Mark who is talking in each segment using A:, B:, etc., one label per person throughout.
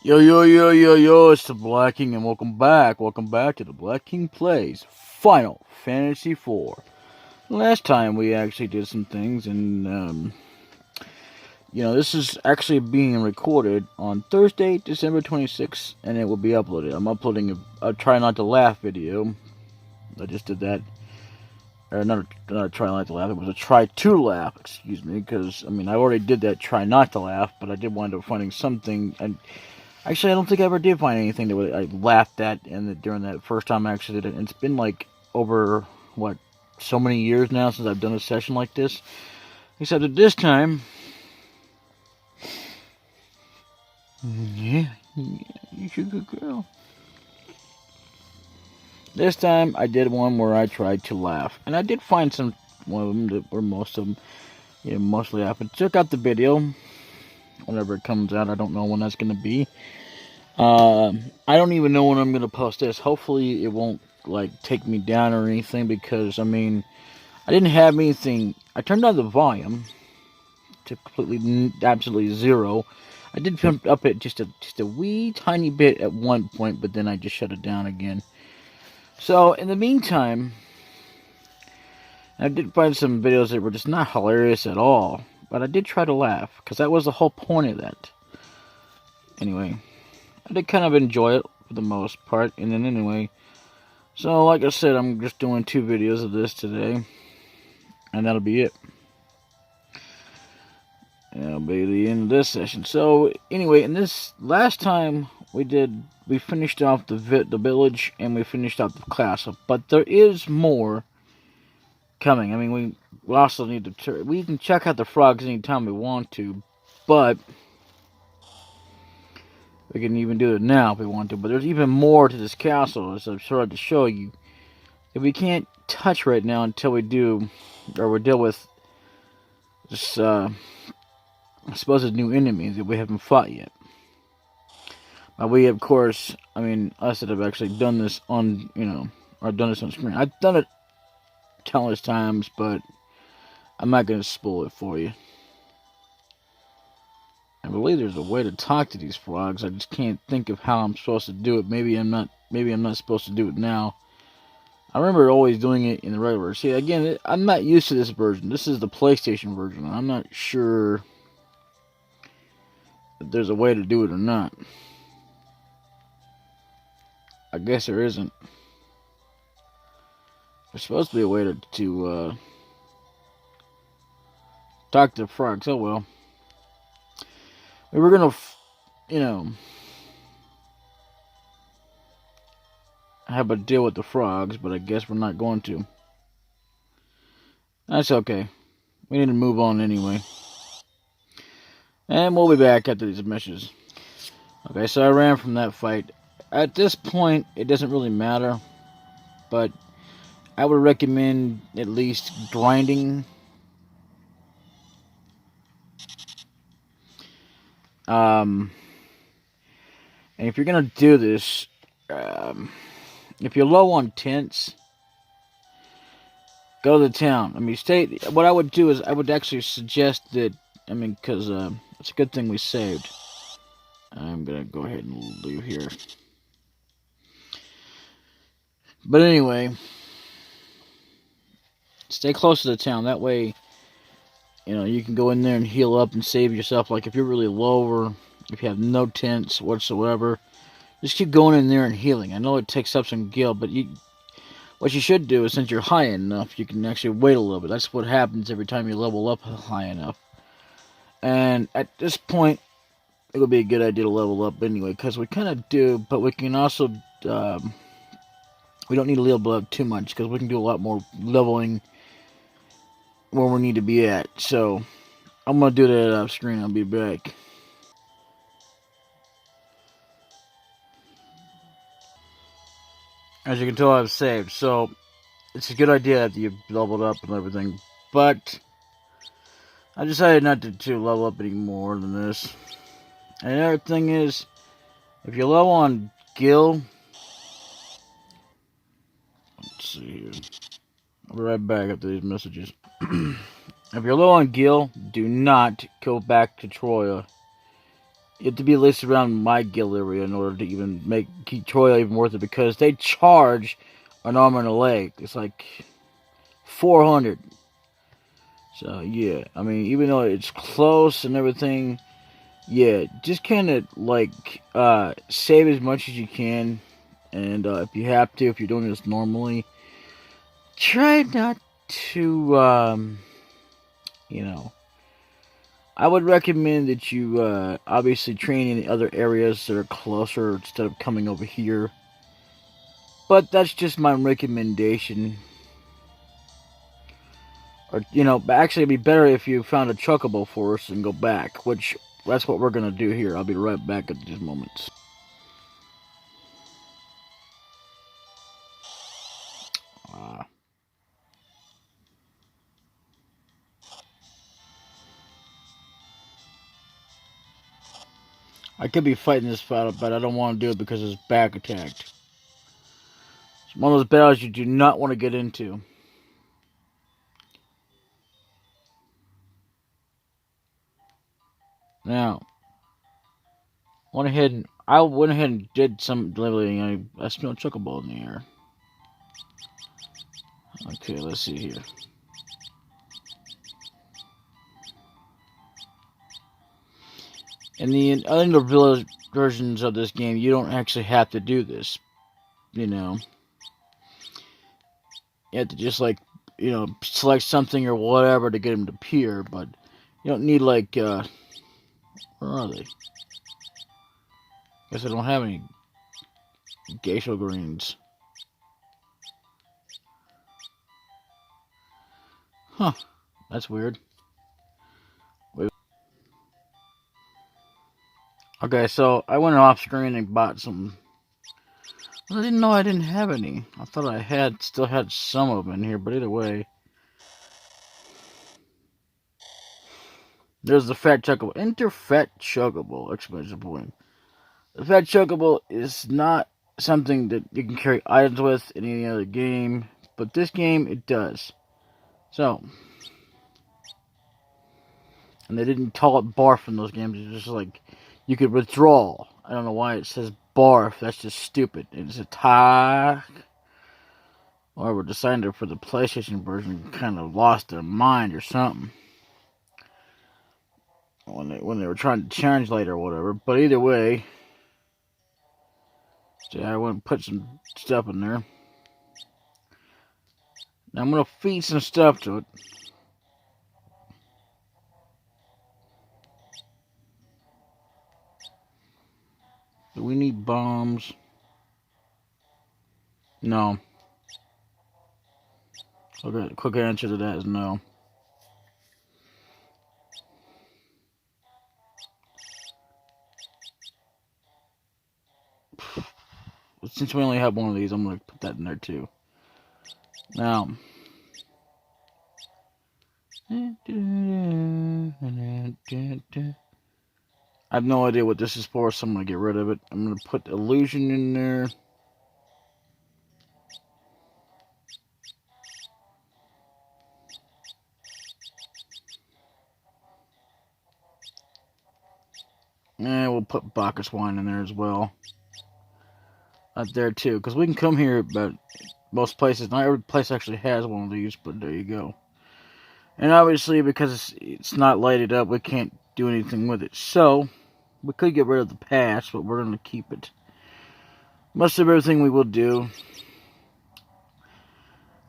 A: Yo, yo, yo, yo, yo, it's DaBLackKing and welcome back. Welcome back to DaBLackKing Plays Final Fantasy IV. Last time we actually did some things and, this is actually being recorded on Thursday, December 26th, and it will be uploaded. I'm uploading a Try Not to Laugh video. I just did that. Or not a Try Not to Laugh, it was a Try to Laugh, excuse me, because, I already did that Try Not to Laugh, but I did wind up finding something. Actually, I don't think I ever did find anything that I laughed at during that first time I actually did it. And it's been like over, so many years now since I've done a session like this. Except that this time, yeah, you're a good girl. This time, I did one where I tried to laugh. And I did find one of them that were most of them, mostly laughing. Check out the video whenever it comes out. I don't know when that's going to be. I don't even know when I'm going to post this. Hopefully it won't, take me down or anything, because, I didn't have anything. I turned down the volume to absolutely zero. I did pump up it just a wee tiny bit at one point, but then I just shut it down again. So, in the meantime, I did find some videos that were just not hilarious at all, but I did try to laugh, because that was the whole point of that. Anyway, I did kind of enjoy it for the most part, and then anyway, so like I said, I'm just doing 2 videos of this today, and that'll be it. That'll be the end of this session. So anyway, in this last time we finished off the village and we finished off the castle, but there is more coming. We also need to we can check out the frogs anytime we want to, but we can even do it now if we want to. But there's even more to this castle, as I've started to show you, that we can't touch right now until we do, or we deal with this supposed new enemies that we haven't fought yet. We, of course, us that have actually done this on, or done this on screen. I've done it countless times, but I'm not going to spoil it for you. I believe there's a way to talk to these frogs. I just can't think of how I'm supposed to do it. Maybe I'm not supposed to do it now. I remember always doing it in the regular. See, again, I'm not used to this version. This is the PlayStation version. I'm not sure if there's a way to do it or not. I guess there isn't. There's supposed to be a way to talk to the frogs. Oh well. We were gonna, have a deal with the frogs, but I guess we're not going to. That's okay. We need to move on anyway. And we'll be back after these missions. Okay, so I ran from that fight. At this point, it doesn't really matter, but I would recommend at least grinding. And if you're gonna do this, if you're low on tents, go to the town. What I would do is I would actually suggest that, because it's a good thing we saved. I'm gonna go ahead and leave here. But anyway, stay close to the town. That way, you can go in there and heal up and save yourself. Like if you're really low or if you have no tents whatsoever, just keep going in there and healing. I know it takes up some gil, but what you should do is, since you're high enough, you can actually wait a little bit. That's what happens every time you level up high enough. And at this point, it would be a good idea to level up anyway, because we kind of do, but we can also, we don't need to level up too much, because we can do a lot more leveling where we need to be at. So, I'm going to do that off screen. I'll be back. As you can tell, I've saved, so it's a good idea that you've leveled up and everything, but I decided not to level up any more than this. And another thing is, if you're low on gil, let's see here. I'll be right back after these messages. If you're low on gil, do not go back to Troya You have to be at least around my guild area in order to even keep Troy even worth it, because they charge an arm and a leg. It's like 400. So yeah, I mean, even though it's close and everything, yeah, just kind of like save as much as you can, and if you have to, if you're doing this normally, try not to, you know. I would recommend that you obviously train in other areas that are closer instead of coming over here. But that's just my recommendation. Or, actually it'd be better if you found a chocobo for us and go back, which that's what we're going to do here. I'll be right back at these moments. I could be fighting this fight, but I don't want to do it because it's back attacked. It's one of those battles you do not want to get into. Now, I went ahead and did some delivery. I smelled chocobo in the air. Okay, let's see here. In the other village versions of this game, you don't actually have to do this. You have to just select something or whatever to get them to appear, but you don't need where are they? Guess I don't have any geisha greens. Huh, that's weird. Wait. Okay, so I went off screen and bought some. I didn't know I didn't have any. I thought I still had some of them in here, but either way. There's the fat chocobo. Enter fat chocobo! Exclamation point. The fat chocobo is not something that you can carry items with in any other game, but this game it does. So, and they didn't call it barf in those games. It's just like you could withdraw. I don't know why it says barf. That's just stupid. It's a tie. Whoever designed it for the PlayStation version kind of lost their mind or something when they were trying to translate or whatever. But either way, so I went and put some stuff in there. Now I'm gonna feed some stuff to it. Do we need bombs? No. Okay, quick answer to that is no. Since we only have one of these, I'm going to put that in there too. Now, I have no idea what this is for, so I'm going to get rid of it. I'm going to put illusion in there. And we'll put Bacchus wine in there as well. Up there too, because we can come here, but most places, not every place actually has one of these, but there you go. And obviously, because it's not lighted up, we can't do anything with it. So, we could get rid of the past, but we're going to keep it. Most of everything we will do.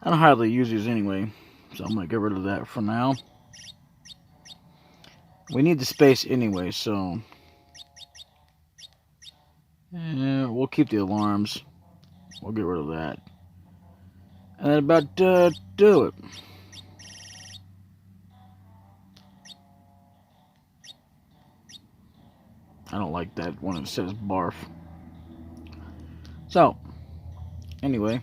A: I don't hardly use these anyway, so I'm going to get rid of that for now. We need the space anyway, so we'll keep the alarms. We'll get rid of that. And then about do it. I don't like that when it says barf. So, anyway.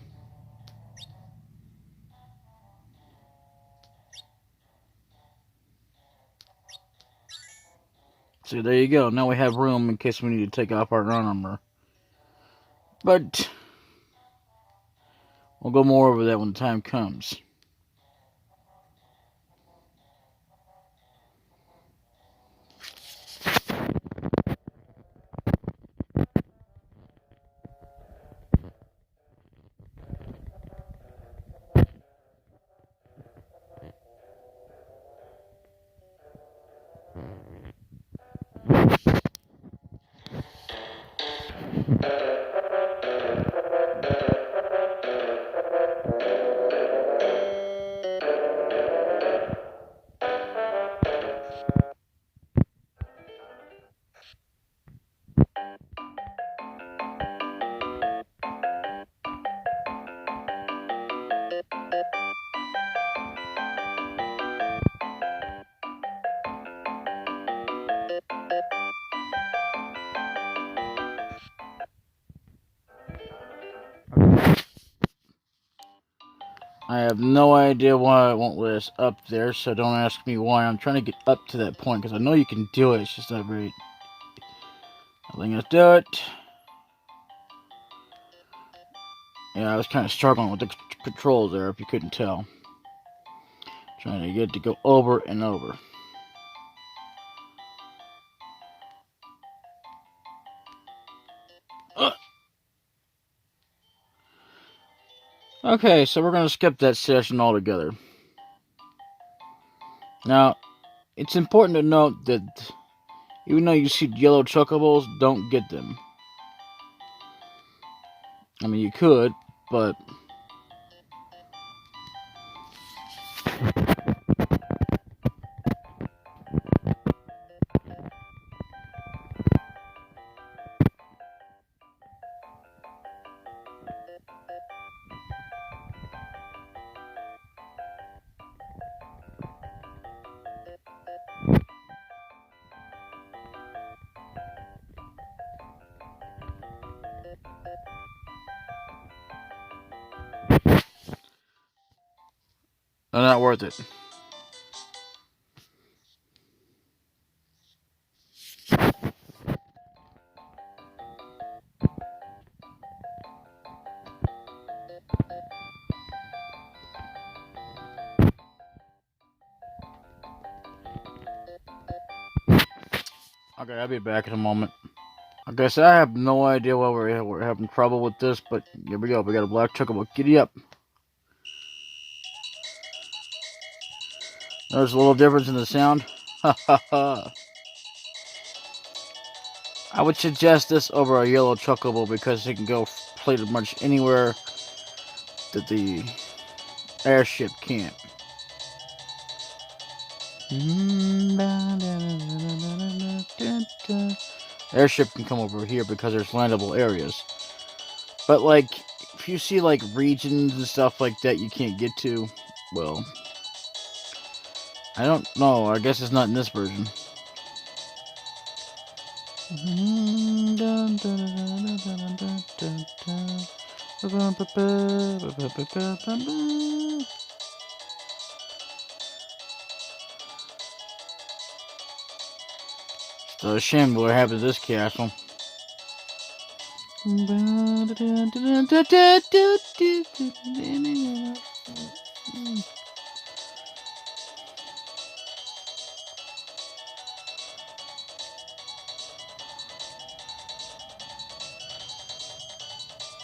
A: So there you go. Now we have room in case we need to take off our armor. But we'll go more over that when the time comes. I have no idea why it won't let us up there, so don't ask me why. I'm trying to get up to that point, because I know you can do it. It's just not very... letting us do it. Yeah, I was kind of struggling with the controls there, if you couldn't tell. Trying to get it to go over and over. Okay, so we're going to skip that session altogether. Now, it's important to note that even though you see yellow chocobos, don't get them. I mean, you could, but... they're not worth it. Okay, I'll be back in a moment. Okay, so I have no idea why we're having trouble with this, but here we go. We got a black chocobo. Giddy up. There's a little difference in the sound. Ha ha ha. I would suggest this over a yellow chocobo because it can go pretty much anywhere that the airship can't. Airship can come over here because there's landable areas. But like, if you see like regions and stuff like that you can't get to, well, I don't know. I guess it's not in this version. It's a shame what happened to this castle.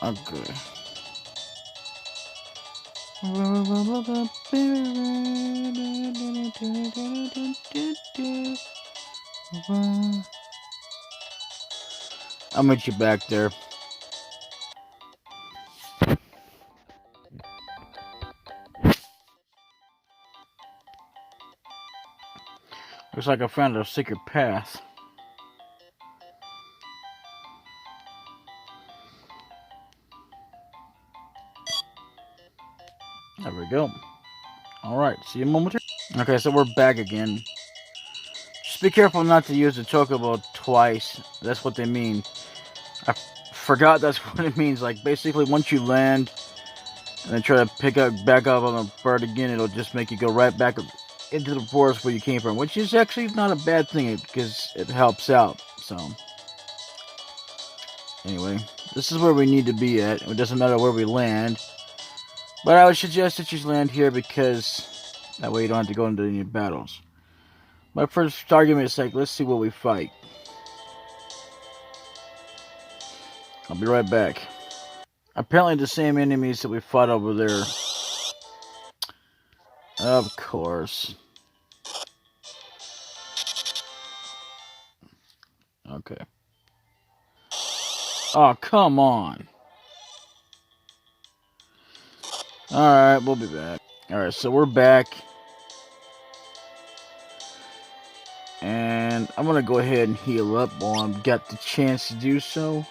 A: Okay. I'll meet you back there. Looks like I found a secret path. There we go. Alright, see you momentarily. Okay, so we're back again. Just be careful not to use the chocobo twice. That's what they mean. I forgot that's what it means. Like, basically, once you land and then try to pick up back up on a bird again, it'll just make you go right back into the forest where you came from, which is actually not a bad thing because it helps out. So, anyway, this is where we need to be at. It doesn't matter where we land, but I would suggest that you land here because that way you don't have to go into any battles. My first argument's sake, let's see what we fight. I'll be right back. Apparently the same enemies that we fought over there. Of course. Okay. Oh, come on. Alright, we'll be back. Alright, so we're back. And I'm gonna go ahead and heal up while I've got the chance to do so.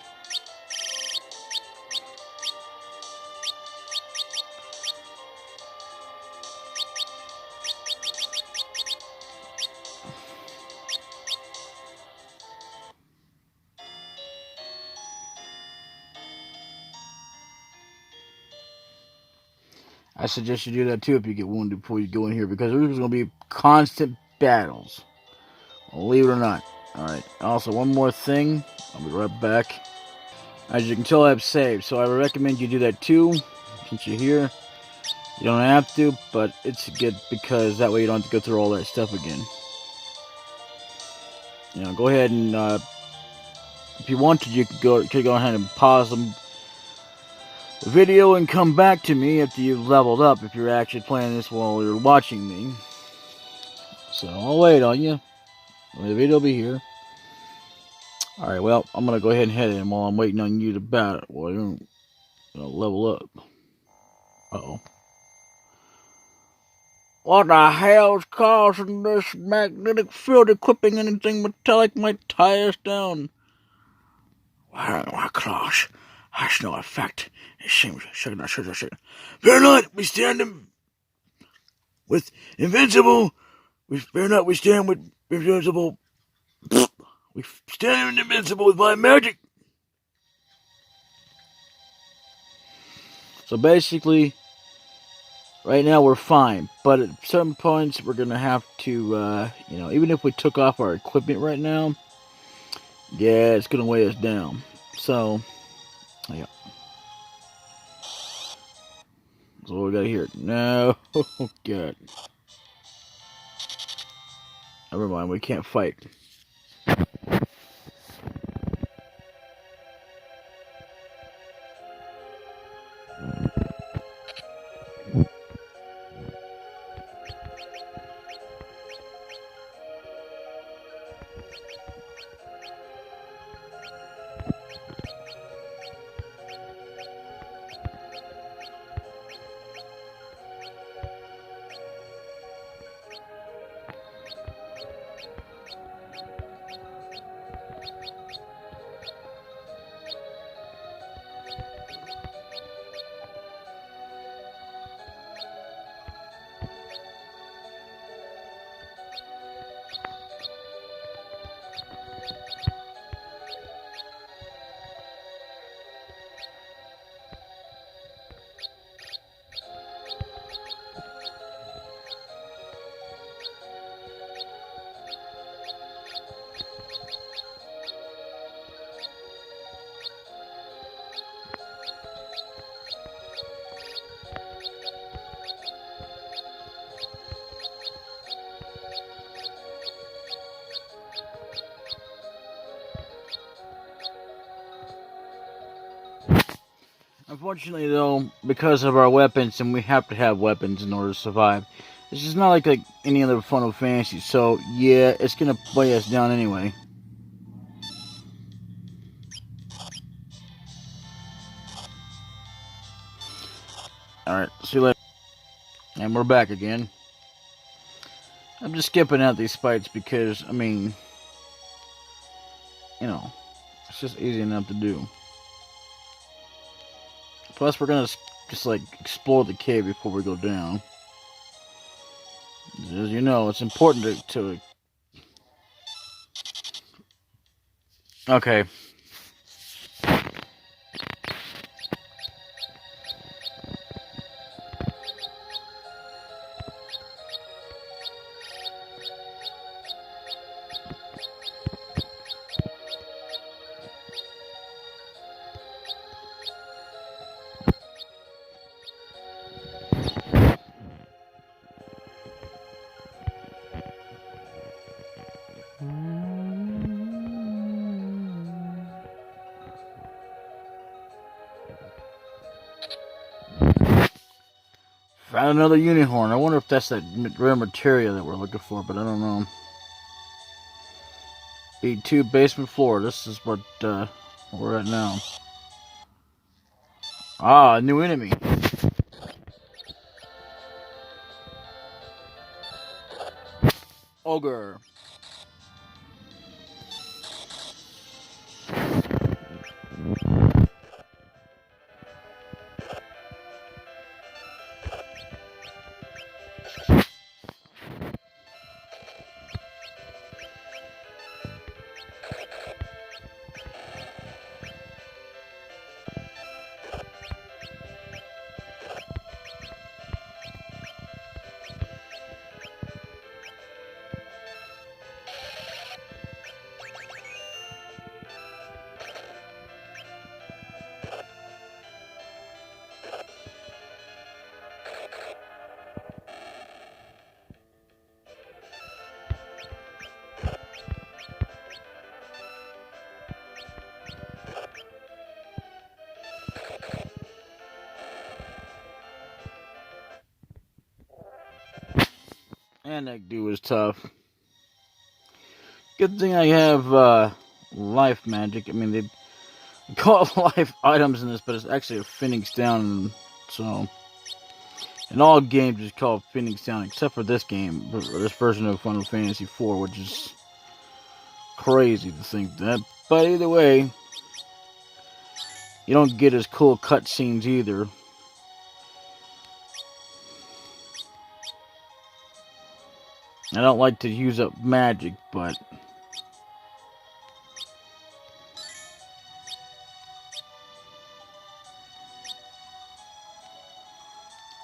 A: I suggest you do that too if you get wounded before you go in here, because there's going to be constant battles. Believe it or not. Alright, also one more thing. I'll be right back. As you can tell, I've saved, so I would recommend you do that too, since you're here. You don't have to, but it's good because that way you don't have to go through all that stuff again. You know, go ahead and, if you want to, you could go ahead and pause the video and come back to me after you've leveled up, if you're actually playing this while you're watching me. So I'll wait on you. The video will be here. Alright, well, I'm going to go ahead and head in while I'm waiting on you to battle. Well, you're going to level up. Uh-oh. What the hell's causing this magnetic field equipping anything metallic might tie us down? Why, Clash, has no effect. It seems shaking. Fear not, we stand with invincible. Fear not, we stand with invincible. We stand invincible with my magic. So basically, right now we're fine, but at certain points we're gonna have to, you know, even if we took off our equipment right now, yeah, it's gonna weigh us down. So, yeah. So what we got here? No, oh god. Never mind, we can't fight. Unfortunately, though, because of our weapons, and we have to have weapons in order to survive, it's just not like any other Final Fantasy. So, yeah, it's gonna weigh us down anyway. Alright, see you later. And we're back again. I'm just skipping out these fights because, I mean, you know, it's just easy enough to do. Plus, we're gonna just, like, explore the cave before we go down. As you know, it's important to okay. Found another unicorn. I wonder if that's that rare materia that we're looking for, but I don't know. B2 basement floor. This is what Where we're at now. Ah, new enemy. Ogre. And that dude was tough. Good thing I have life magic. I mean, they call it life items in this, but it's actually a Phoenix Down. So, in all games, it's called Phoenix Down, except for this game, this version of Final Fantasy IV, which is crazy to think that. But either way, you don't get as cool cutscenes either. I don't like to use up magic, but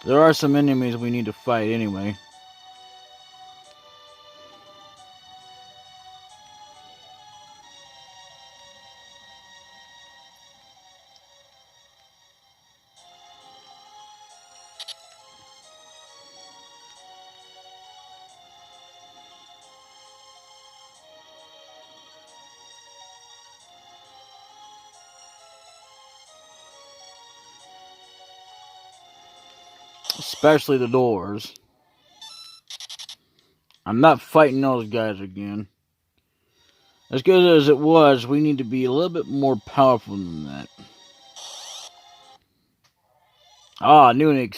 A: there are some enemies we need to fight anyway. Especially the doors. I'm not fighting those guys again. As good as it was, we need to be a little bit more powerful than that. Ah, new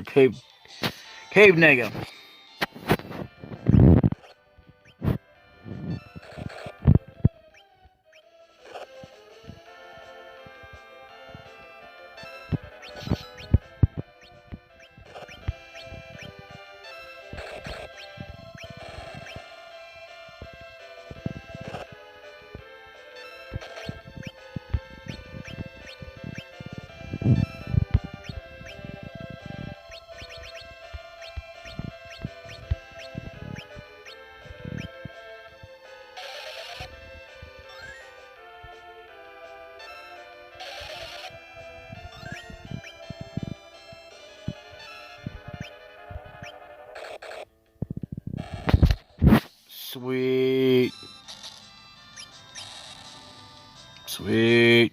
A: cave nega. Sweet. Sweet.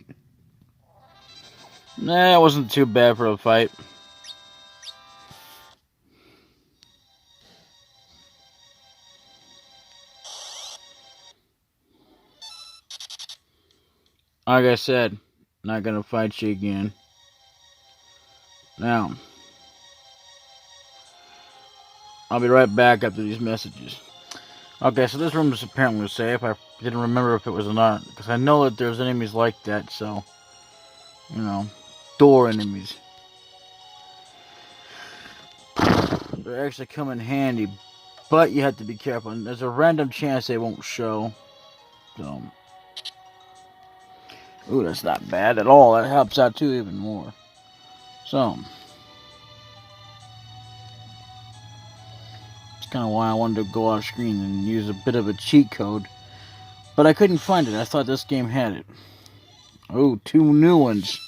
A: Nah, it wasn't too bad for a fight. Like I said, not gonna fight you again. Now, I'll be right back after these messages. Okay, so this room is apparently safe. I didn't remember if it was or not, because I know that there's enemies like that, so, you know, door enemies. They actually come in handy, but you have to be careful. And there's a random chance they won't show. So, ooh, that's not bad at all. That helps out too even more. So, that's kind of why I wanted to go off screen and use a bit of a cheat code. But I couldn't find it. I thought this game had it. Oh, 2 new ones.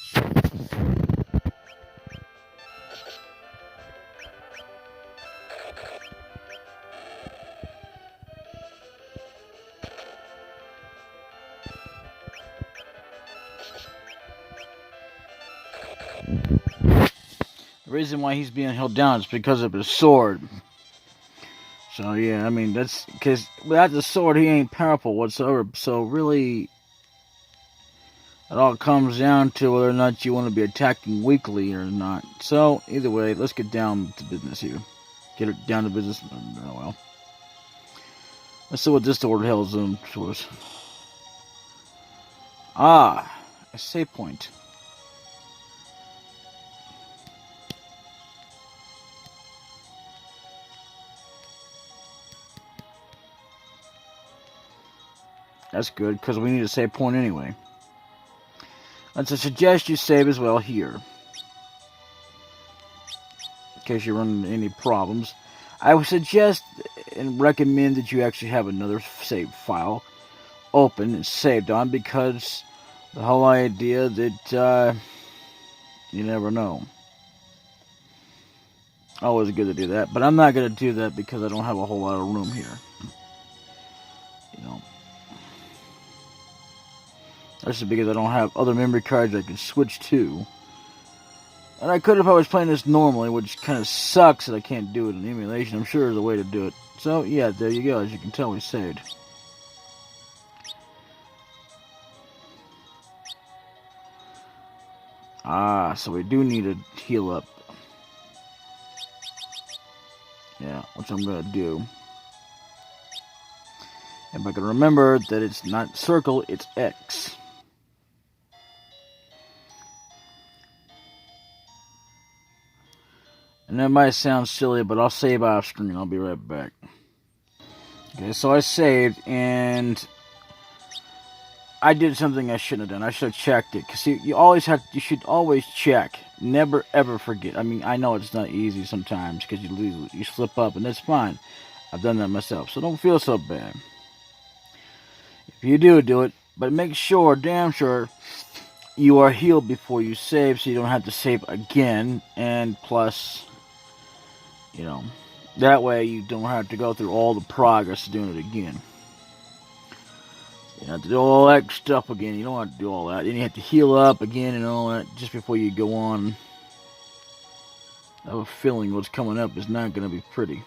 A: The reason why he's being held down is because of his sword. So yeah, I mean, that's because without the sword he ain't powerful whatsoever. So really, It all comes down to whether or not you want to be attacking weekly or not. So, either way, let's get down to business here. Get it down to business. Oh, well. Let's see what this door the hell is to us. Ah, a save point. That's good, because we need a save point anyway. Let's suggest you save as well here. In case you run into any problems. I would suggest and recommend that you actually have another save file open and saved on, because the whole idea that you never know. Always good to do that, but I'm not going to do that because I don't have a whole lot of room here. You know. That's just because I don't have other memory cards I can switch to. And I could if I was playing this normally, which kind of sucks that I can't do it in emulation. I'm sure there's a way to do it. So, yeah, there you go. As you can tell, we saved. Ah, so we do need to heal up. Yeah, which I'm going to do. If I can remember that it's not circle, it's X. And that might sound silly, but I'll save off screen. I'll be right back. Okay, so I saved, and I did something I shouldn't have done. I should have checked it. Because you should always check. Never, ever forget. I mean, I know it's not easy sometimes because you slip up, and that's fine. I've done that myself, so don't feel so bad. If you do it, but make sure, damn sure, you are healed before you save, so you don't have to save again. And plus, you know, that way you don't have to go through all the progress of doing it again. You have to do all that stuff again. You don't have to do all that. Then you have to heal up again and all that just before you go on. I have a feeling what's coming up is not going to be pretty.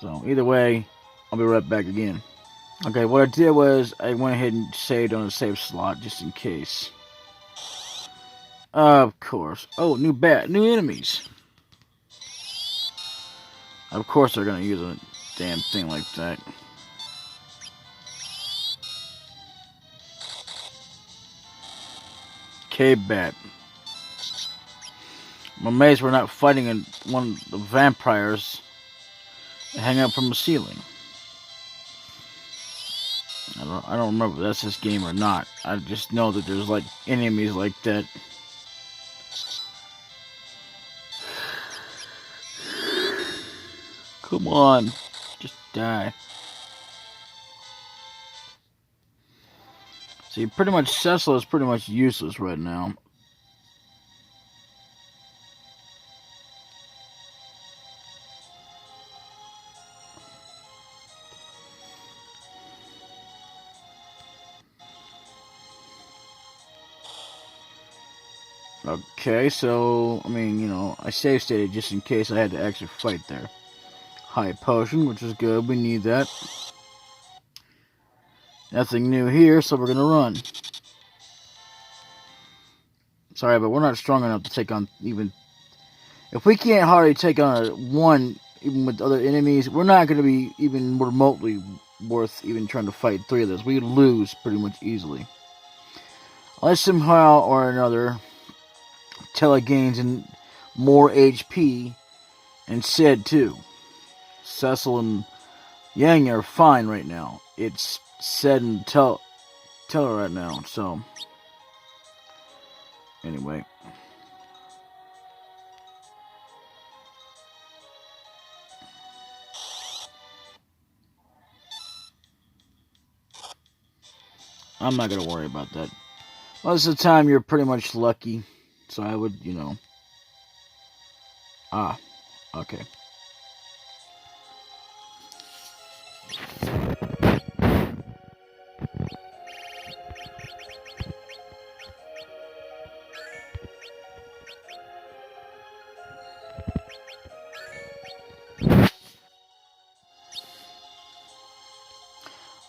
A: So, either way, I'll be right back again. Okay, what I did was I went ahead and saved on a save slot just in case. Of course. Oh, new enemies. Of course they're going to use a damn thing like that. K-Bat. I'm amazed we're not fighting one of the vampires that hang out from the ceiling. I don't remember if that's this game or not. I just know that there's like enemies like that. Come on. Just die. See, pretty much Cecil is pretty much useless right now. Okay, so, I mean, you know, I save stated just in case I had to actually fight there. High potion, which is good. We need that. Nothing new here, so we're gonna run. Sorry, but we're not strong enough to take on even... If we can't hardly take on one, even with other enemies, we're not gonna be even remotely worth even trying to fight three of this. We lose pretty much easily. Unless somehow or another... Tella gains in more HP, and Sid too. Cecil and Yang are fine right now. It's Sid and Tella right now, so anyway. I'm not gonna worry about that. Most of the time you're pretty much lucky, so I would, you know. Ah, okay.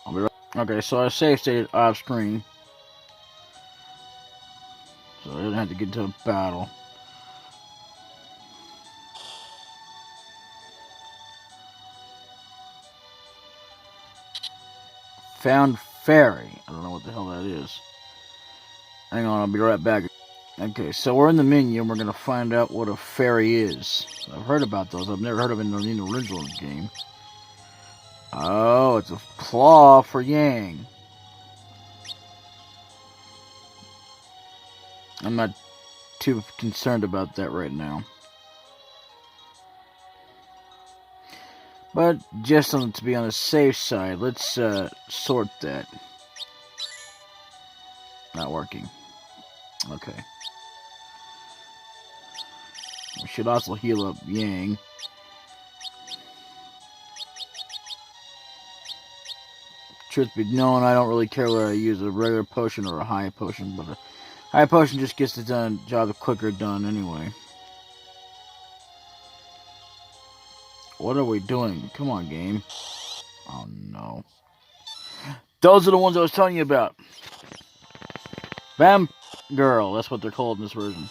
A: I'll be right. Okay, so I save stated off screen. So I didn't have to get into a battle. Found fairy. I don't know what the hell that is. Hang on, I'll be right back. Okay, so we're in the menu and we're going to find out what a fairy is. I've heard about those. I've never heard of it in the original game. Oh, it's a claw for Yang. I'm not too concerned about that right now. But just to be on the safe side, let's sort that. Not working. Okay. We should also heal up Yang. Truth be known, I don't really care whether I use a regular potion or a high potion, but a high potion just gets the job quicker done anyway. What are we doing? Come on, game. Oh, no. Those are the ones I was telling you about. Bam Girl, that's what they're called in this version.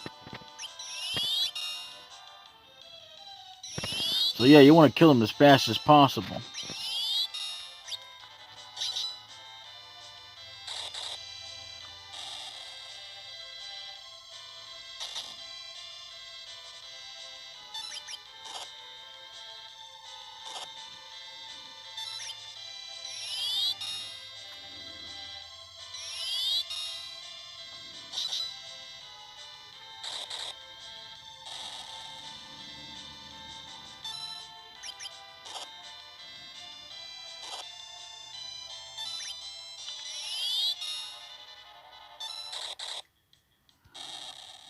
A: So yeah, you want to kill them as fast as possible.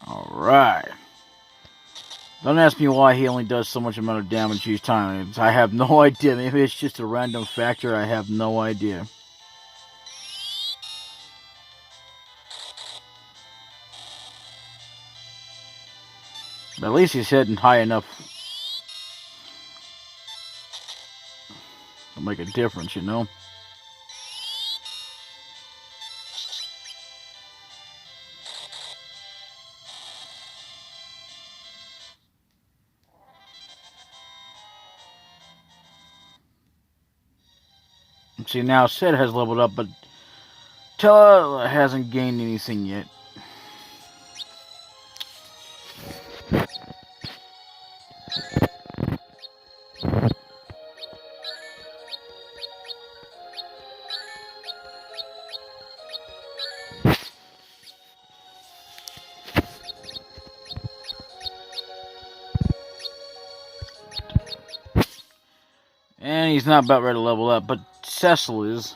A: Alright. Don't ask me why he only does so much amount of damage each time. I have no idea. Maybe it's just a random factor. I have no idea. But at least he's hitting high enough to make a difference, you know? See, now Sid has leveled up, but Tella hasn't gained anything yet. And he's not about ready to level up, but Cecil is.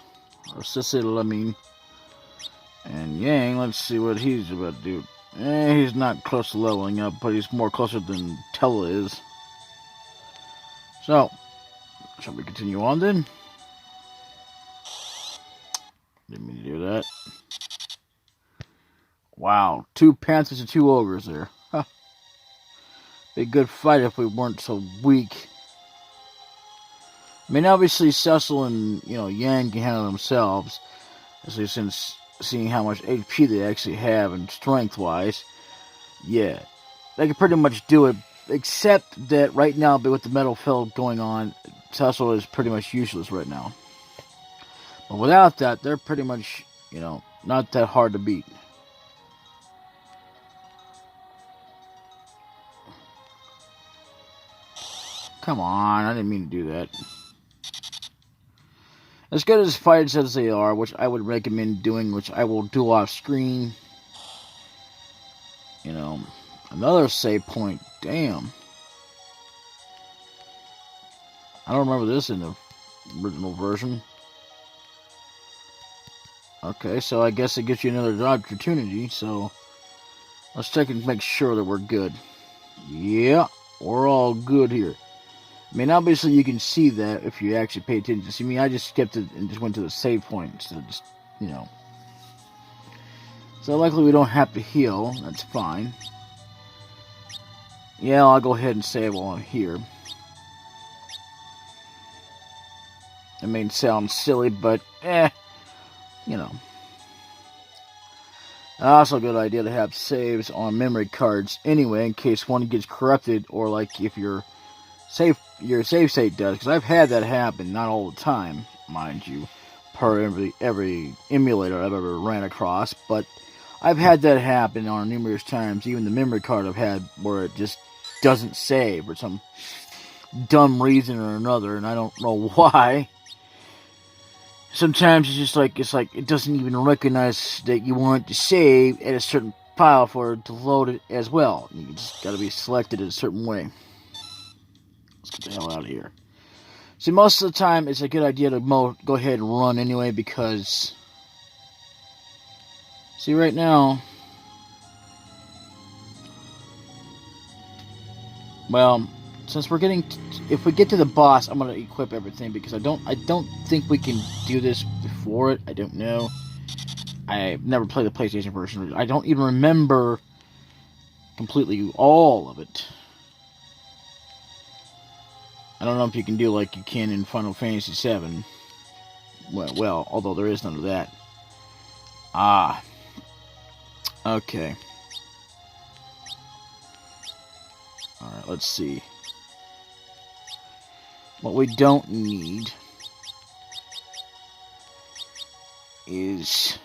A: Or Cecil, I mean. And Yang, let's see what he's about to do. He's not close to leveling up, but he's more closer than Tella is. So, shall we continue on then? Didn't mean to do that. Wow, 2 Panthers and 2 Ogres there. Huh. Be a good fight if we weren't so weak. I mean, obviously Cecil and, Yang can handle themselves, especially since seeing how much HP they actually have and strength-wise. Yeah, they can pretty much do it, except that right now, with the metal field going on, Cecil is pretty much useless right now. But without that, they're pretty much, not that hard to beat. Come on, I didn't mean to do that. As good as fights as they are, which I would recommend doing, which I will do off screen. Another save point. Damn. I don't remember this in the original version. Okay, so I guess it gives you another opportunity, so let's check and make sure that we're good. Yeah, we're all good here. I mean, obviously you can see that if you actually pay attention. See me, I just skipped it and just went to the save point instead of just, So luckily we don't have to heal. That's fine. Yeah, I'll go ahead and save while I'm here. It may sound silly, but you know. Also a good idea to have saves on memory cards anyway, in case one gets corrupted, or like if your save state does, because I've had that happen, not all the time, mind you, per every emulator I've ever ran across, but I've had that happen on numerous times. Even the memory card I've had where it just doesn't save for some dumb reason or another, and I don't know why. Sometimes it's like it doesn't even recognize that you want it to save at a certain file for it to load it as well. You just got to be selected in a certain way. Let's get the hell out of here. See, most of the time it's a good idea to go ahead and run anyway, because see right now, well, since we're getting if we get to the boss, I'm gonna equip everything, because I don't think we can do this before it. I don't know. I've never played the PlayStation version. I don't even remember completely all of it. I don't know if you can do like you can in Final Fantasy VII. Well, although there is none of that. Ah. Okay. Alright, let's see. What we don't need is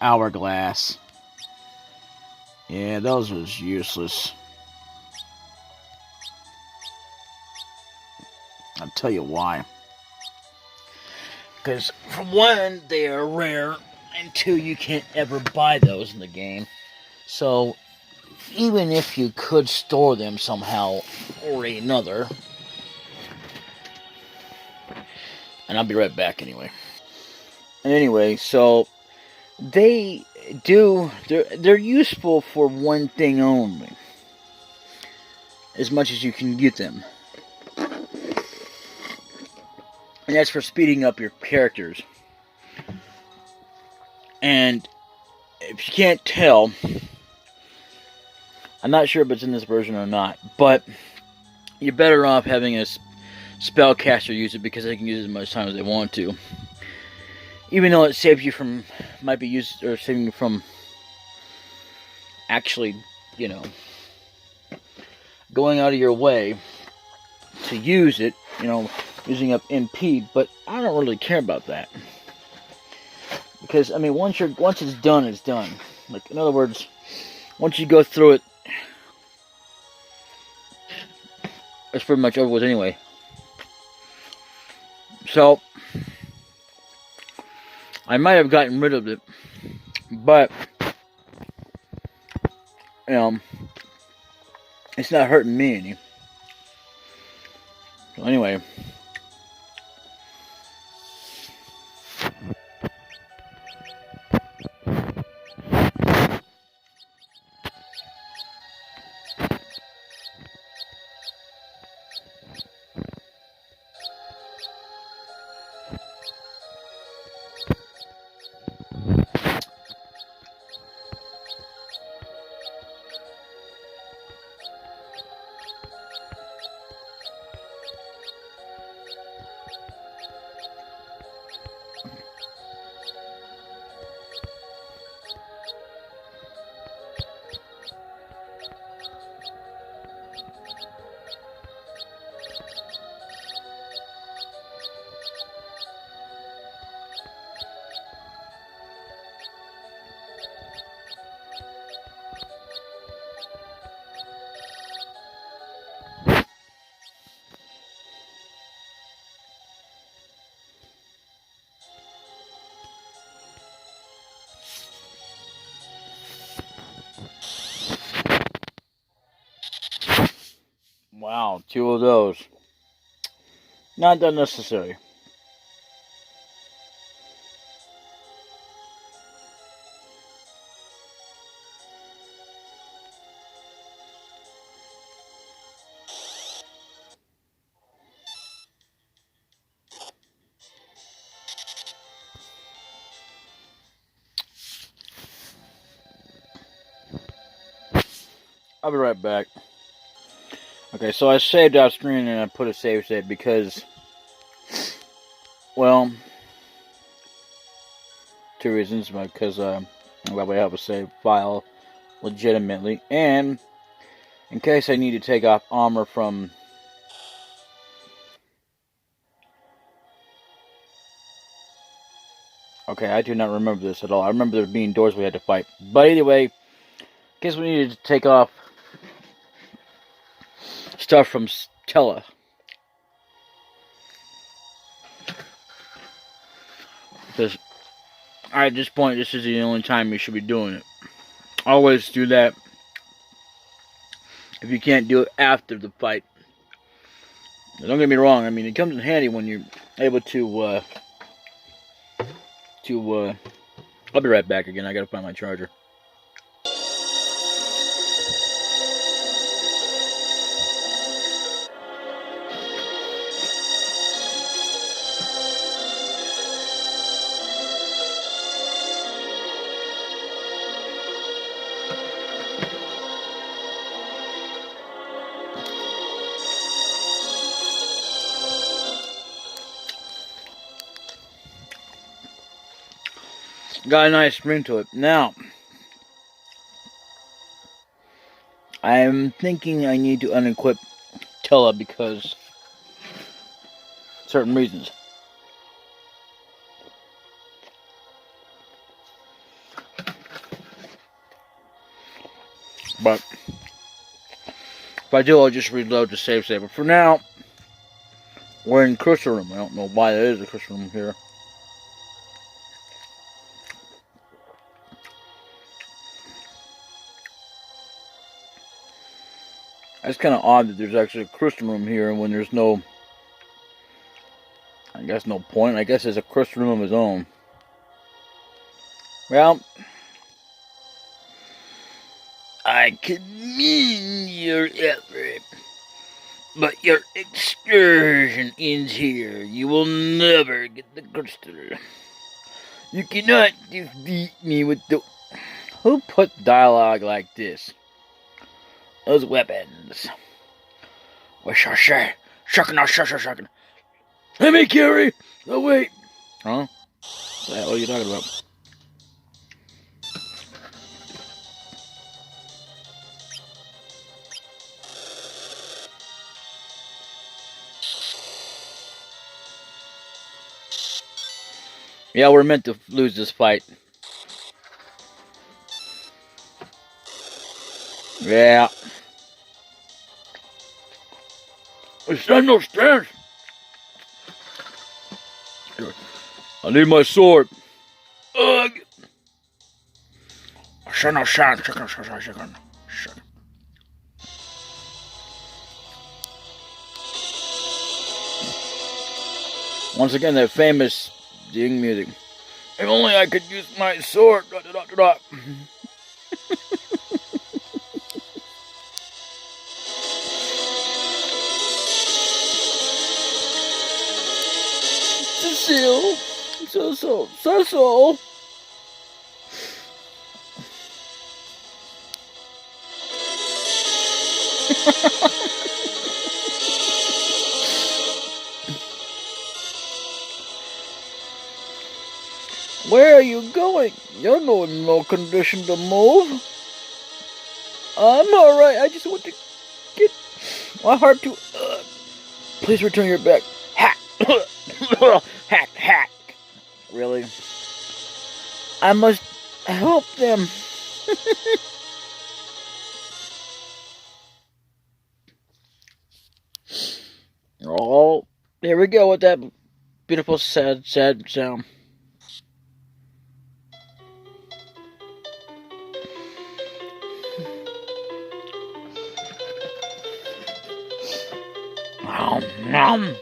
A: hourglass. Yeah, those was useless. I'll tell you why. Because, for one, they are rare, and two, you can't ever buy those in the game. So, even if you could store them somehow or another, and I'll be right back anyway. Anyway, so they're useful for one thing only, as much as you can get them, and that's for speeding up your characters. And if you can't tell, I'm not sure if it's in this version or not, but you're better off having a spellcaster use it, because they can use it as much time as they want to. Even though it saves you from, might be used, or saving you from actually, you know, going out of your way to use it, you know, using up MP, but I don't really care about that. Because, I mean, once it's done, it's done. Like, in other words, once you go through it, it's pretty much over with anyway. So, I might have gotten rid of it, but, it's not hurting me any. So anyway. Wow, 2 of those. Not that necessary. I'll be right back. Okay. Okay, so I saved off screen and I put a save state because, well, two reasons. Because I'm glad we have a save file legitimately, and in case I need to take off armor from. Okay, I do not remember this at all. I remember there being doors we had to fight. But anyway, in case we needed to take off stuff from Stella. Because at this point, this is the only time you should be doing it. Always do that if you can't do it after the fight. Now, don't get me wrong, I mean, it comes in handy when you're able to, I'll be right back again. I gotta find my charger. Got a nice ring to it. Now, I'm thinking I need to unequip Tella because certain reasons. But if I do, I'll just reload the save state. But for now, we're in crystal room. I don't know why there is a crystal room here. It's kind of odd that there's actually a crystal room here when there's no, I guess, no point. I guess there's a crystal room of its own. Well, I commend your effort, but your excursion ends here. You will never get the crystal. You cannot defeat me with the... Who put dialogue like this? Those weapons. Shocking. Let me carry. Oh, wait. Huh? What the hell are you talking about? Yeah, we're meant to lose this fight. Yeah. Stand no stance. I need my sword. Ugh. Once again, that famous ding music. If only I could use my sword. Cecile. Cecil. Where are you going? You're in no condition to move. I'm alright. I just want to get my heart to... please return your back. Hack. Hack. Really? I must help them. Oh, here we go with that beautiful, sad sound. Nom.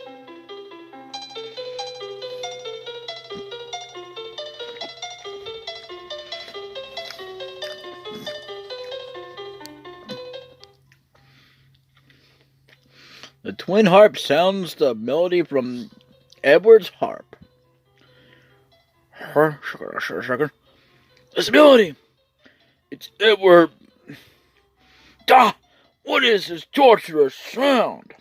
A: The twin harp sounds the melody from Edward's harp. This melody. It's Edward. What is this torturous sound?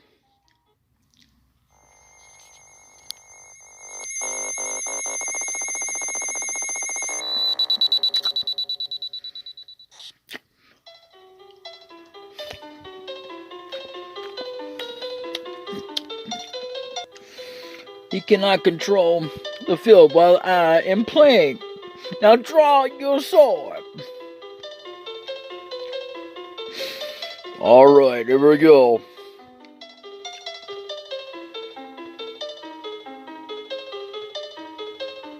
A: He cannot control the field while I am playing. Now draw your sword. Alright, here we go.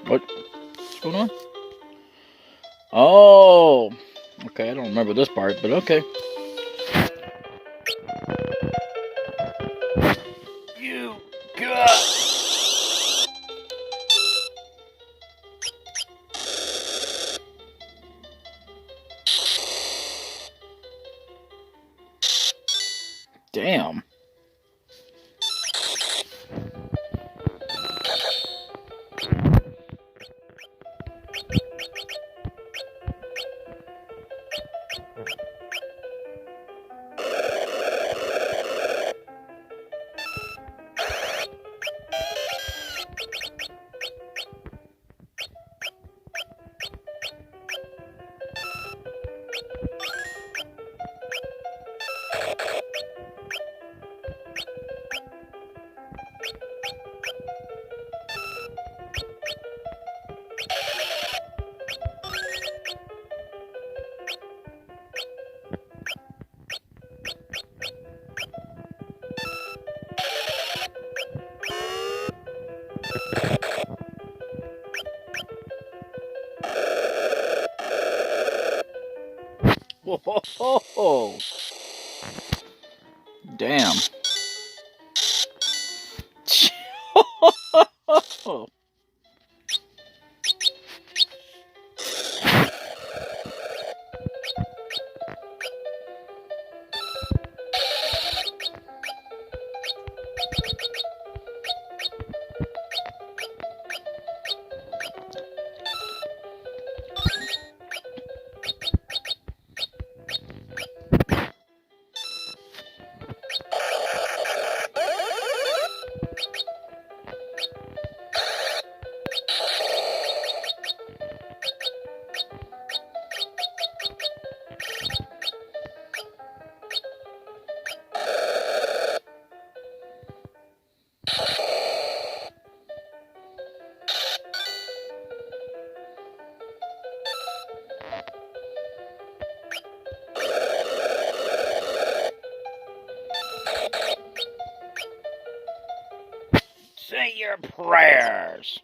A: What's going on? Oh, okay, I don't remember this part, but okay. You got. Damn. Whoa. Damn. Say your prayers.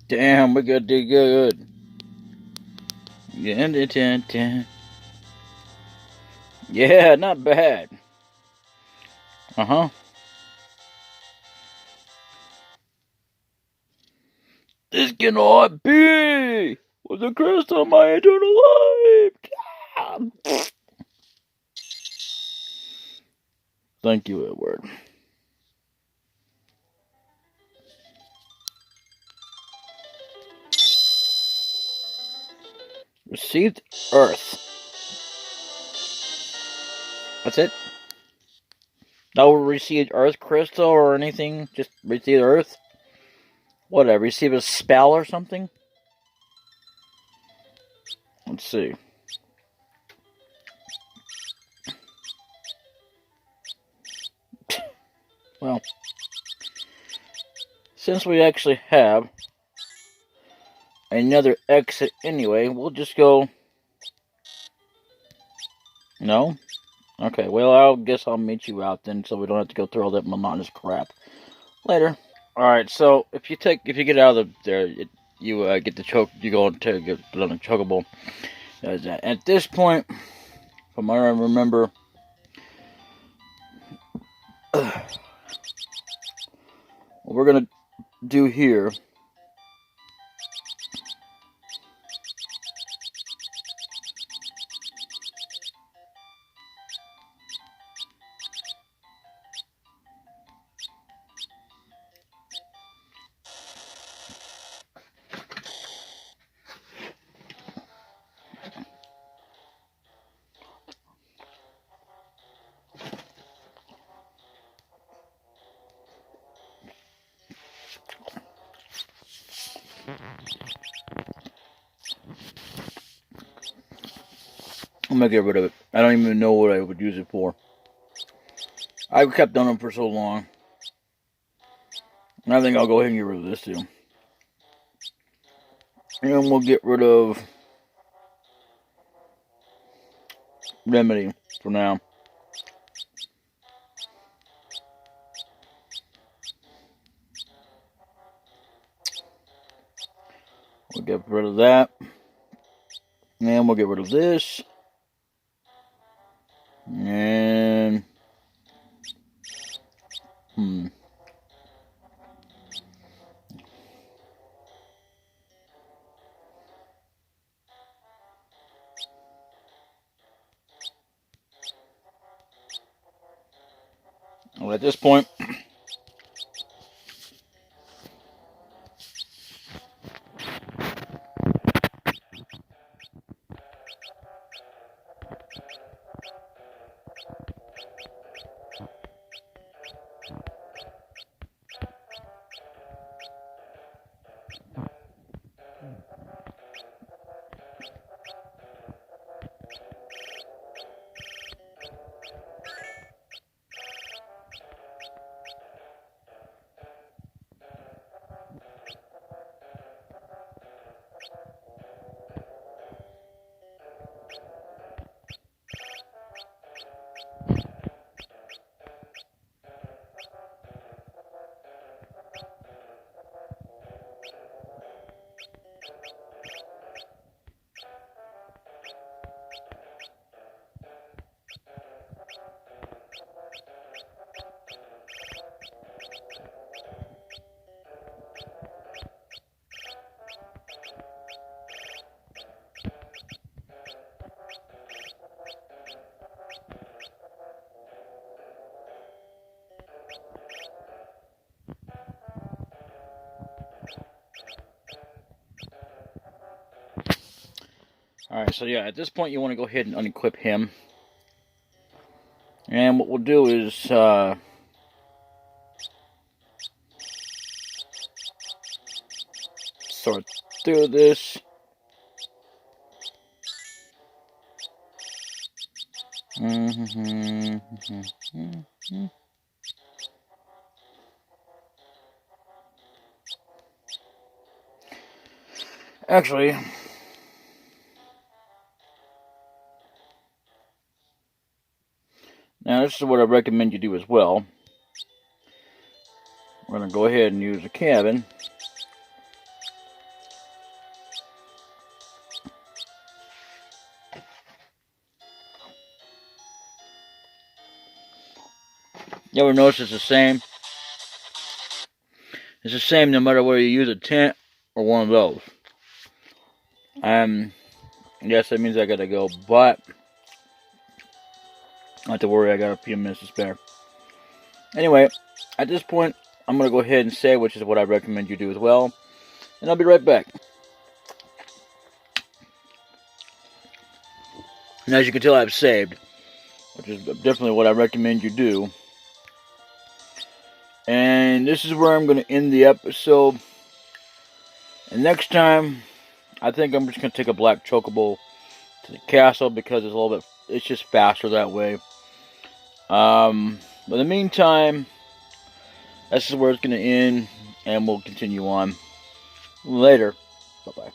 A: Damn, we got to good. Yeah, not bad. Uh-huh. This cannot be! With the crystal of my eternal life! Thank you, Edward. Received Earth. That's it? No received Earth crystal or anything? Just received Earth? What, I receive a spell or something? Let's see. Well, since we actually have another exit anyway, we'll just go... No? Okay, well, I guess I'll meet you out then so we don't have to go through all that monotonous crap. Later. Alright, so if you get out of there, you get the choke, you go to get on the chokeable. At this point, from what I remember, what we're gonna do here I'm gonna get rid of it. I don't even know what I would use it for. I've kept on them for so long. And I think I'll go ahead and get rid of this too. And we'll get rid of Remedy for now. We'll get rid of that. And we'll get rid of this. And... Well, at this point... Alright, so yeah, at this point you want to go ahead and unequip him. And what we'll do is, sort through this. Actually... Now, this is what I recommend you do as well. We're going to go ahead and use a cabin. You ever notice it's the same? It's the same no matter whether you use a tent or one of those. Yes, that means I gotta go, but not to worry, I got a few minutes to spare. Anyway, at this point, I'm gonna go ahead and say, which is what I recommend you do as well, and I'll be right back. And as you can tell, I've saved, which is definitely what I recommend you do. And this is where I'm going to end the episode. And next time, I think I'm just going to take a black chocobo to the castle because it's just faster that way. But in the meantime, this is where it's going to end, and we'll continue on later. Bye-bye.